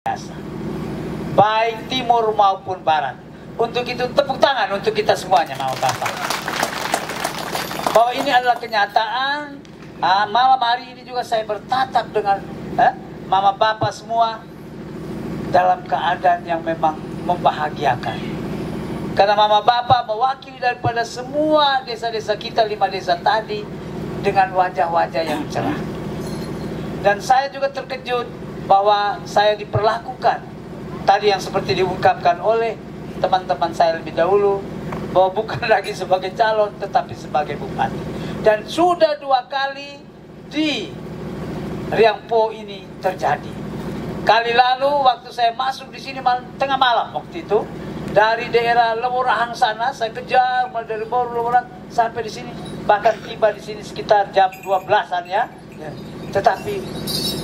biasa, baik timur maupun barat. Untuk itu tepuk tangan untuk kita semuanya, Mama Papa. Bahwa ini adalah kenyataan. Malam hari ini juga saya bertatap dengan Mama Papa semua dalam keadaan yang memang membahagiakan. Karena Mama Papa mewakili daripada semua desa-desa kita, 5 desa tadi, dengan wajah-wajah yang cerah. Dan saya juga terkejut bahwa saya diperlakukan tadi yang seperti diungkapkan oleh teman-teman saya lebih dahulu, bahwa bukan lagi sebagai calon tetapi sebagai bupati. Dan sudah 2 kali di Riangpo ini terjadi. Kali lalu waktu saya masuk di sini tengah malam waktu itu, dari daerah Lewurahang sana saya kejar dari Lewurahang sampai di sini, bahkan tiba di sini sekitar jam 12-an ya. Tetapi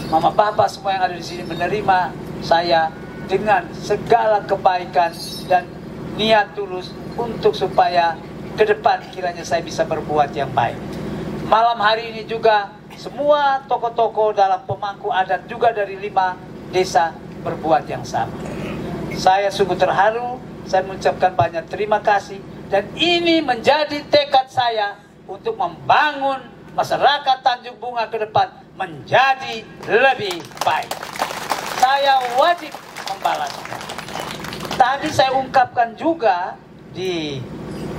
Mama Papa semua yang ada di sini menerima saya dengan segala kebaikan dan niat tulus untuk supaya ke depan kiranya saya bisa berbuat yang baik. Malam hari ini juga semua tokoh-tokoh dalam pemangku adat juga dari 5 desa berbuat yang sama. Saya sungguh terharu, saya mengucapkan banyak terima kasih, dan ini menjadi tekad saya untuk membangun masyarakat Tanjung Bunga ke depan menjadi lebih baik. Saya wajib membalasnya. Tadi saya ungkapkan juga di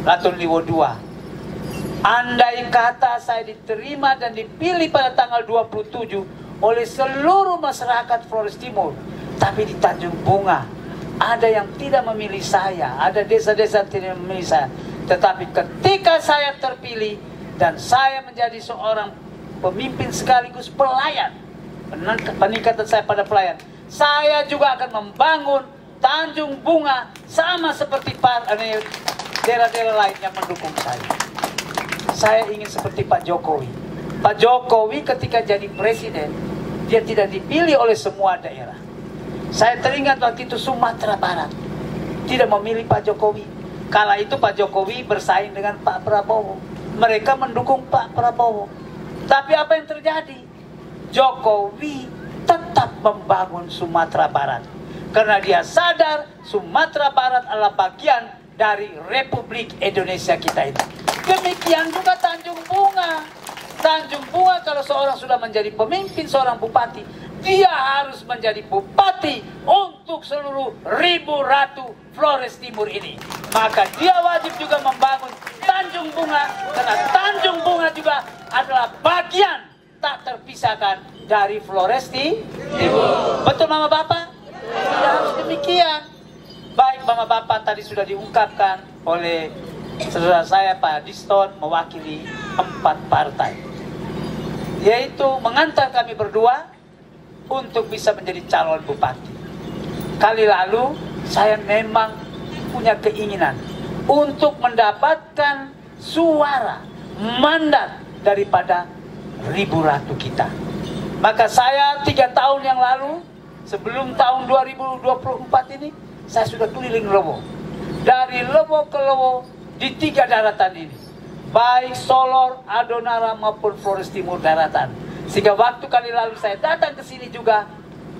Latun Liwo 2. Andai kata saya diterima dan dipilih pada tanggal 27 oleh seluruh masyarakat Flores Timur, tapi di Tanjung Bunga ada yang tidak memilih saya, ada desa-desa yang tidak memilih saya. Tetapi ketika saya terpilih dan saya menjadi seorang pemimpin sekaligus pelayan, peningkatan saya pada pelayan, saya juga akan membangun Tanjung Bunga sama seperti daerah-daerah lain yang mendukung saya. Saya ingin seperti Pak Jokowi. Pak Jokowi ketika jadi presiden, dia tidak dipilih oleh semua daerah. Saya teringat waktu itu Sumatera Barat tidak memilih Pak Jokowi. Kala itu Pak Jokowi bersaing dengan Pak Prabowo. Mereka mendukung Pak Prabowo. Tapi apa yang terjadi? Jokowi tetap membangun Sumatera Barat. Karena dia sadar Sumatera Barat adalah bagian dari Republik Indonesia kita ini. Demikian juga Tanjung Bunga. Tanjung Bunga kalau seorang sudah menjadi pemimpin, seorang bupati, dia harus menjadi bupati untuk seluruh ribu ratu Flores Timur ini. Maka dia wajib juga membangun Tanjung Bunga, karena Tanjung Bunga juga adalah bagian tak terpisahkan dari Flores Timur. Betul Mama Bapak? Ya, harus demikian. Baik Mama Bapak, tadi sudah diungkapkan oleh saudara saya Pak Diston mewakili 4 partai, yaitu mengantar kami berdua untuk bisa menjadi calon bupati. Kali lalu saya memang punya keinginan untuk mendapatkan suara mandat daripada ribu ratu kita. Maka saya 3 tahun yang lalu, sebelum tahun 2024 ini, saya sudah keliling Lowo. Dari Lowo ke Lowo di 3 daratan ini, baik Solor, Adonara maupun Flores Timur daratan. Sehingga waktu kali lalu saya datang ke sini juga,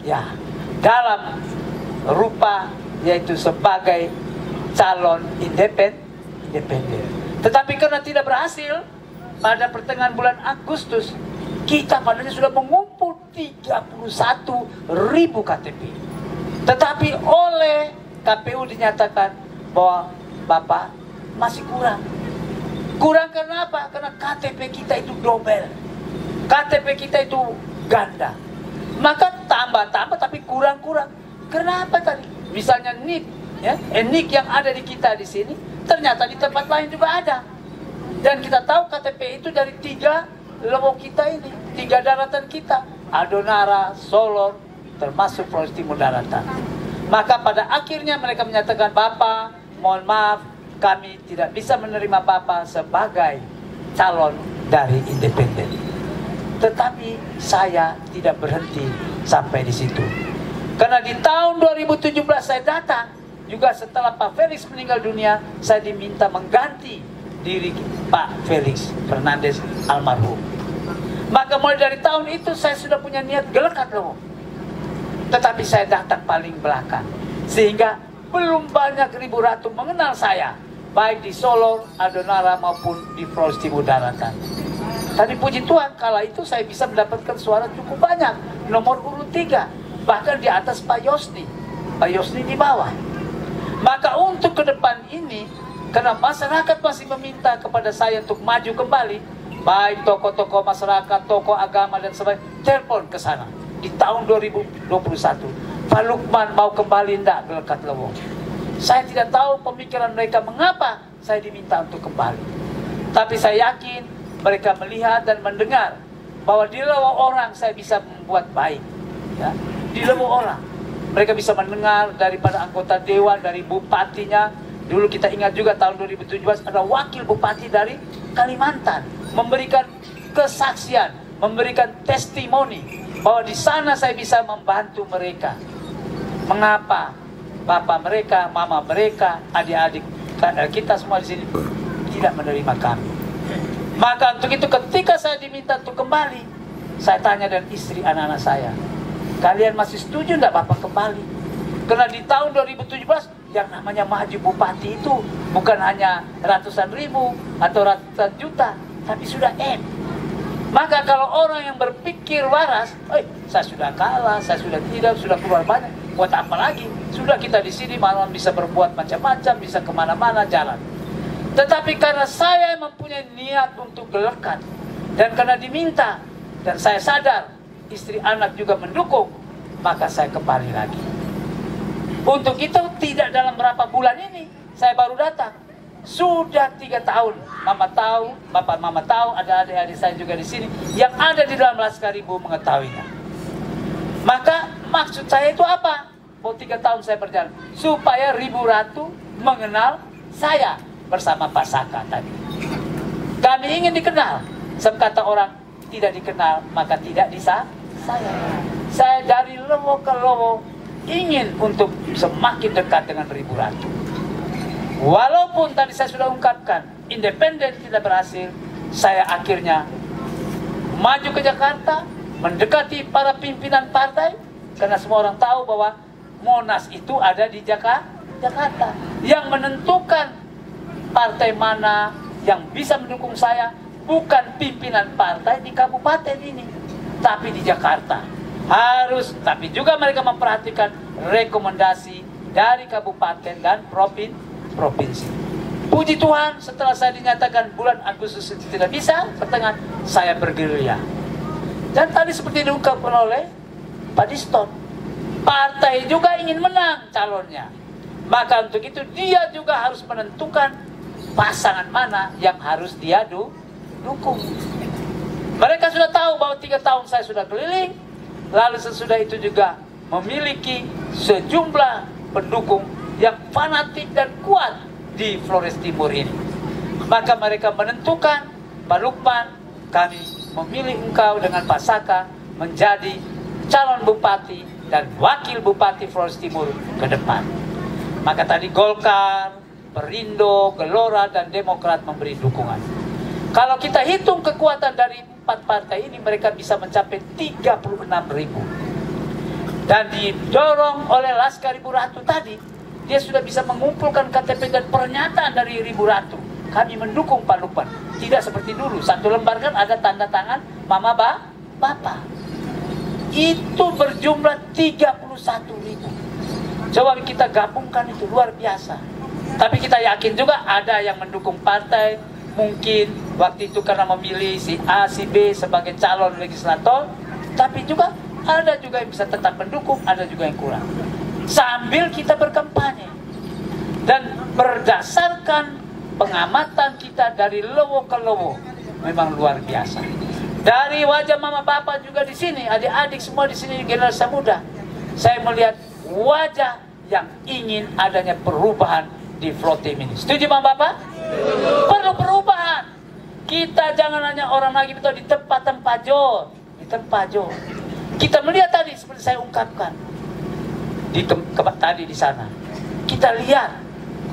ya dalam rupa yaitu sebagai calon independen. Tetapi karena tidak berhasil, pada pertengahan bulan Agustus kita padanya sudah mengumpul 31.000 KTP. Tetapi oleh KPU dinyatakan bahwa Bapak masih kurang. Kurang karena apa? Karena KTP kita itu double. KTP kita itu ganda. Maka tambah-tambah tapi kurang-kurang. Kenapa tadi? Misalnya NIK, ya, NIK yang ada di kita di sini, ternyata di tempat lain juga ada. Dan kita tahu KTP itu dari 3 Lowo kita ini, 3 daratan kita, Adonara, Solor, termasuk Flores Timur daratan. Maka pada akhirnya mereka menyatakan, Bapak, mohon maaf, kami tidak bisa menerima Bapak sebagai calon dari independen. Tetapi saya tidak berhenti sampai di situ. Karena di tahun 2017 saya datang, juga setelah Pak Felix meninggal dunia, saya diminta mengganti diri Pak Felix Fernandez almarhum. Maka mulai dari tahun itu saya sudah punya niat gelekat loh. Tetapi saya datang paling belakang, sehingga belum banyak Ribu Ratu mengenal saya, baik di Solo, Adonara maupun di Flores Timur Daratan. Tapi puji Tuhan, kala itu saya bisa mendapatkan suara cukup banyak, nomor urut 3, bahkan di atas Pak Yosni. Pak Yosni di bawah. Maka untuk ke depan ini, karena masyarakat masih meminta kepada saya untuk maju kembali, baik tokoh-tokoh masyarakat, tokoh agama dan sebagainya, telepon ke sana. Di tahun 2021, Pak Lukman mau kembali enggak ke Lekat Lewo? Saya tidak tahu pemikiran mereka mengapa saya diminta untuk kembali. Tapi saya yakin mereka melihat dan mendengar bahwa di Lewo orang saya bisa membuat baik. Ya, di Lewo orang. Mereka bisa mendengar daripada anggota dewan, dari bupatinya. Dulu kita ingat juga tahun 2017 ada wakil bupati dari Kalimantan memberikan kesaksian, memberikan testimoni bahwa di sana saya bisa membantu mereka. Mengapa bapak mereka, mama mereka, adik-adik kita semua di sini tidak menerima kami? Maka untuk itu ketika saya diminta untuk kembali, saya tanya dengan istri anak-anak saya, kalian masih setuju enggak bapak kembali? Karena di tahun 2017 yang namanya maju bupati itu bukan hanya ratusan ribu atau ratusan juta, tapi sudah Maka kalau orang yang berpikir waras, saya sudah kalah, saya sudah tidak, sudah keluar banyak, buat apa lagi? Sudah kita di sini malam bisa berbuat macam-macam, bisa kemana-mana jalan. Tetapi karena saya mempunyai niat untuk Lekat, dan karena diminta, dan saya sadar istri anak juga mendukung, maka saya kembali lagi. Untuk itu tidak dalam berapa bulan ini saya baru datang. Sudah 3 tahun, mama tahu, bapak mama tahu, ada adik-adik saya juga di sini yang ada di dalam Laskar Ribu mengetahuinya. Maka maksud saya itu apa? 3 tahun saya berjalan supaya Ribu Ratu mengenal saya bersama Pak Saka tadi. Kami ingin dikenal. Sebab kata orang tidak dikenal maka tidak disayang. Saya dari Lewo ke Lewo ingin untuk semakin dekat dengan Ribu Ratu. Walaupun tadi saya sudah ungkapkan, independen tidak berhasil, saya akhirnya maju ke Jakarta, mendekati para pimpinan partai, karena semua orang tahu bahwa Monas itu ada di Jakarta. Yang menentukan partai mana yang bisa mendukung saya, bukan pimpinan partai di kabupaten ini, tapi di Jakarta. Tapi juga mereka memperhatikan rekomendasi dari kabupaten dan provinsi. Puji Tuhan, setelah saya dinyatakan bulan Agustus itu tidak bisa, pertengahan saya bergerilya. Dan tadi seperti diungkapkan oleh Pak Diston, partai juga ingin menang calonnya. Maka untuk itu dia juga harus menentukan pasangan mana yang harus dia dukung. Mereka sudah tahu bahwa 3 tahun saya sudah keliling, lalu sesudah itu juga memiliki sejumlah pendukung yang fanatik dan kuat di Flores Timur ini. Maka mereka menentukan, Pak Lukman, kami memilih engkau dengan Pak Saka menjadi calon bupati dan wakil bupati Flores Timur ke depan. Maka tadi Golkar, Perindo, Gelora, dan Demokrat memberi dukungan. Kalau kita hitung kekuatan dari 4 partai ini, mereka bisa mencapai 36.000. Dan didorong oleh Laskar Ribu Ratu tadi, dia sudah bisa mengumpulkan KTP dan pernyataan dari Ribu Ratu. Kami mendukung Pak Lukman. Tidak seperti dulu, 1 lembar kan ada tanda tangan Mama Bapak. Itu berjumlah 31.000. Coba kita gabungkan, itu luar biasa. Tapi kita yakin juga ada yang mendukung partai, mungkin waktu itu karena memilih si A, si B sebagai calon legislator. Tapi juga ada juga yang bisa tetap mendukung, ada juga yang kurang. Sambil kita berkampanye. Dan berdasarkan pengamatan kita dari Lewo ke Lewo, memang luar biasa. Dari wajah mama bapak juga di sini, adik-adik semua di sini generasi muda, saya melihat wajah yang ingin adanya perubahan di Flotim ini. Setuju mama bapak? Perlu perubahan. Kita jangan hanya orang lagi betul di tempat-tempat jor, Kita melihat tadi seperti saya ungkapkan tadi di sana. Kita lihat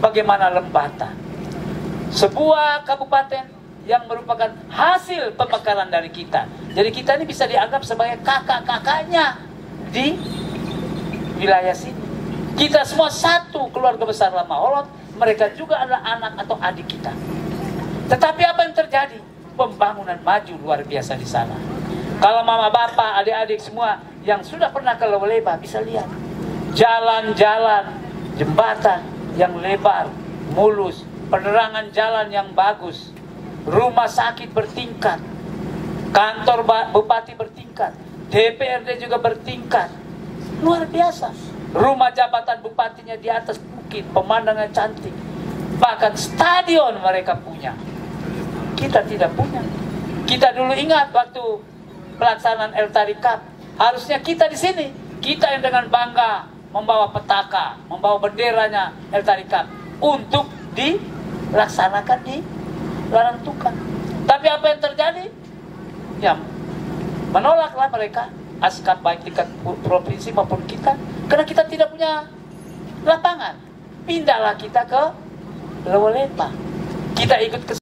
bagaimana Lembata, sebuah kabupaten yang merupakan hasil pemekaran dari kita. Jadi kita ini bisa dianggap sebagai kakak-kakaknya di wilayah sini. Kita semua satu keluarga besar Lamaholot, mereka juga adalah anak atau adik kita. Tetapi apa yang terjadi? Pembangunan maju luar biasa di sana. Kalau mama bapak, adik-adik semua yang sudah pernah ke Lewoleba bisa lihat jalan-jalan, jembatan yang lebar, mulus, penerangan jalan yang bagus, rumah sakit bertingkat, kantor bupati bertingkat, DPRD juga bertingkat, luar biasa. Rumah jabatan bupatinya di atas bukit, pemandangan cantik, bahkan stadion mereka punya. Kita tidak punya. Kita dulu ingat waktu pelaksanaan El Tarikat, harusnya kita di sini, kita yang dengan bangga membawa petaka, membawa benderanya El Tarikat untuk dilaksanakan di Larang Tuka. Tapi apa yang terjadi? Ya, menolaklah mereka, askap baik tingkat provinsi maupun kita, karena kita tidak punya lapangan. Pindahlah kita ke Lewoleba. Kita ikut ke